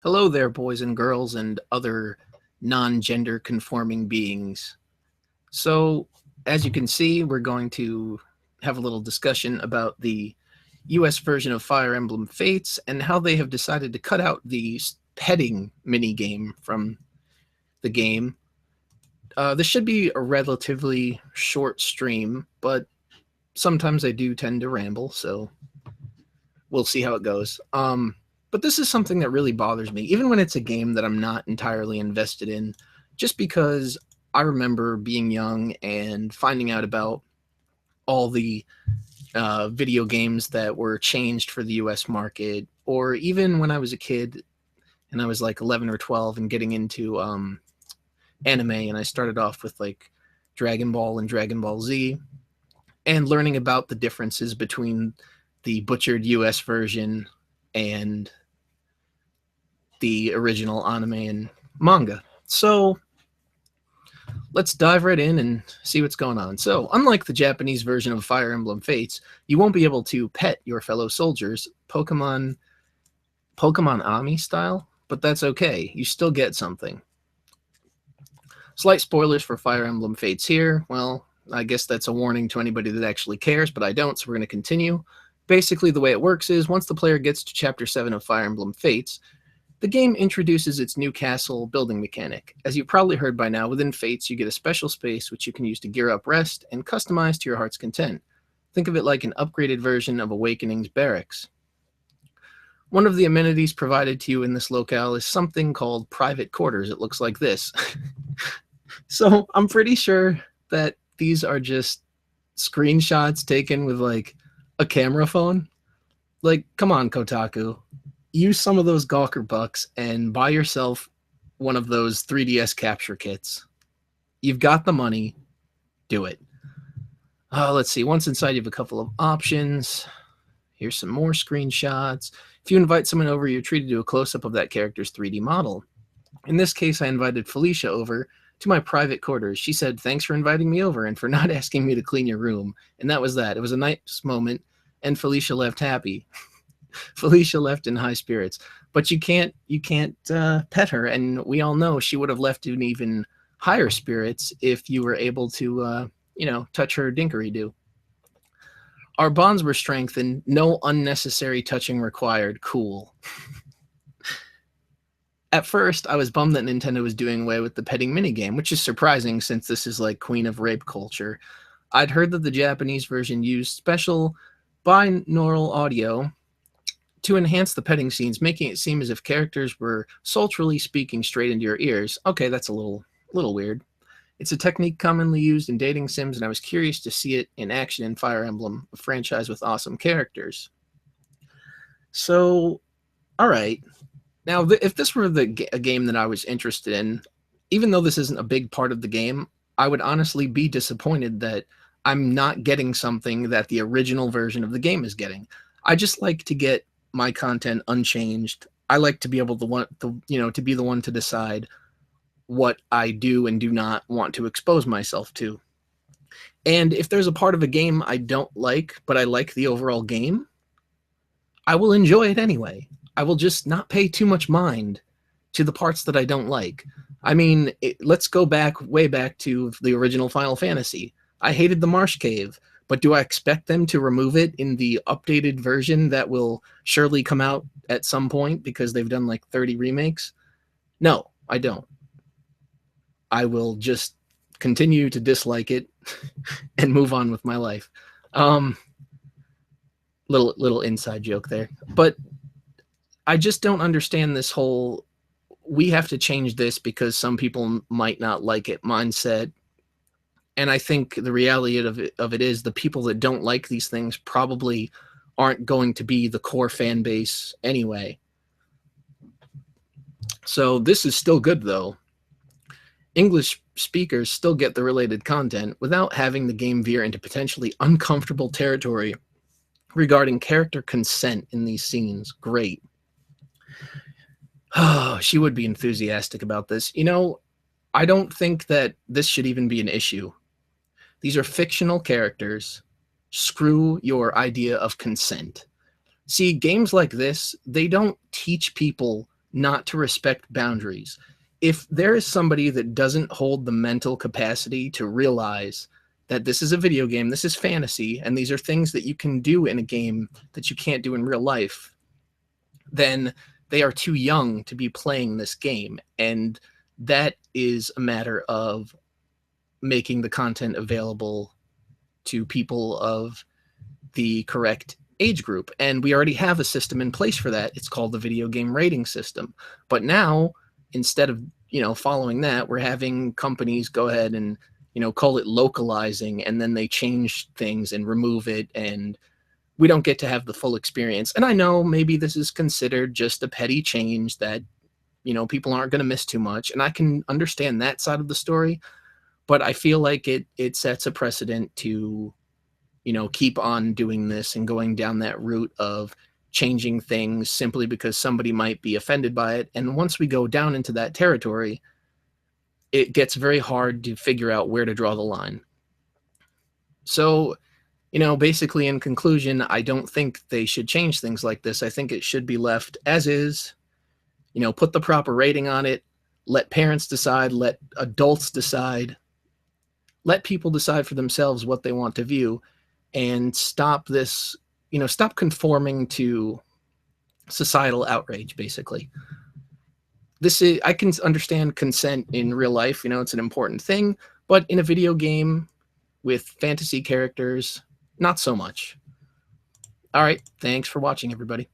Hello there, boys and girls, and other non gender conforming beings. So, as you can see, we're going to have a little discussion about the US version of Fire Emblem Fates and how they have decided to cut out the petting mini game from the game. This should be a relatively short stream, but sometimes I do tend to ramble, so we'll see how it goes. But this is something that really bothers me, even when it's a game that I'm not entirely invested in, just because I remember being young and finding out about all the video games that were changed for the US market, or even when I was a kid and I was like 11 or 12 and getting into anime, and I started off with like Dragon Ball and Dragon Ball Z, and learning about the differences between the butchered US version and the original anime and manga. So let's dive right in and see what's going on. So, unlike the Japanese version of Fire Emblem Fates, you won't be able to pet your fellow soldiers Pokemon Ami style, but that's okay. You still get something. Slight spoilers for Fire Emblem Fates here. Well, I guess that's a warning to anybody that actually cares, but I don't, so we're going to continue. Basically, the way it works is once the player gets to Chapter 7 of Fire Emblem Fates, the game introduces its new castle building mechanic. As you've probably heard by now, within Fates, you get a special space which you can use to gear up rest and customize to your heart's content. Think of it like an upgraded version of Awakening's barracks. One of the amenities provided to you in this locale is something called private quarters. It looks like this. So I'm pretty sure that these are just screenshots taken with like a camera phone. Like, come on, Kotaku. Use some of those Gawker bucks and buy yourself one of those 3DS capture kits. You've got the money. Do it. Let's see. Once inside, you have a couple of options. Here's some more screenshots. If you invite someone over, you're treated to a close-up of that character's 3D model. In this case, I invited Felicia over to my private quarters. She said, "Thanks for inviting me over and for not asking me to clean your room." And that was that. It was a nice moment, and Felicia left happy. Felicia left in high spirits, but you can't pet her, and we all know she would have left in even higher spirits if you were able to touch her dinkery-do. Our bonds were strengthened. No unnecessary touching required. Cool. At first, I was bummed that Nintendo was doing away with the petting minigame, which is surprising since this is like Queen of Rape culture. I'd heard that the Japanese version used special binaural audio to enhance the petting scenes, making it seem as if characters were sultrily speaking straight into your ears. Okay, that's a little weird. It's a technique commonly used in dating sims, and I was curious to see it in action in Fire Emblem, a franchise with awesome characters. So, all right. Now, if this were a game that I was interested in, even though this isn't a big part of the game, I would honestly be disappointed that I'm not getting something that the original version of the game is getting. I just like to get my content unchanged. I like to be able to be the one to decide what I do and do not want to expose myself to. And if there's a part of a game I don't like, but I like the overall game, I will enjoy it anyway. I will just not pay too much mind to the parts that I don't like. I mean, let's go way back to the original Final Fantasy. I hated the Marsh Cave, but do I expect them to remove it in the updated version that will surely come out at some point because they've done like 30 remakes? No, I don't. I will just continue to dislike it and move on with my life. Little inside joke there. But I just don't understand this whole we have to change this because some people might not like it mindset. And I think the reality of it is the people that don't like these things probably aren't going to be the core fan base anyway. So this is still good, though. English speakers still get the related content without having the game veer into potentially uncomfortable territory regarding character consent in these scenes. Great. Oh, she would be enthusiastic about this. I don't think that this should even be an issue. These are fictional characters. Screw your idea of consent. See, games like this, they don't teach people not to respect boundaries. If there is somebody that doesn't hold the mental capacity to realize that this is a video game, this is fantasy, and these are things that you can do in a game that you can't do in real life, then they are too young to be playing this game. And that is a matter of making the content available to people of the correct age group. And we already have a system in place for that. It's called the video game rating system. But now, instead of, following that, we're having companies go ahead and, call it localizing, and then they change things and remove it, and we don't get to have the full experience. And I know maybe this is considered just a petty change that, people aren't going to miss too much. And I can understand that side of the story, but I feel like it sets a precedent to, keep on doing this and going down that route of changing things simply because somebody might be offended by it. And once we go down into that territory, it gets very hard to figure out where to draw the line. So, basically in conclusion, I don't think they should change things like this. I think it should be left as is, put the proper rating on it, let parents decide, let adults decide, let people decide for themselves what they want to view, and stop this, stop conforming to societal outrage, basically. I can understand consent in real life, it's an important thing, but in a video game with fantasy characters, not so much. All right, thanks for watching, everybody.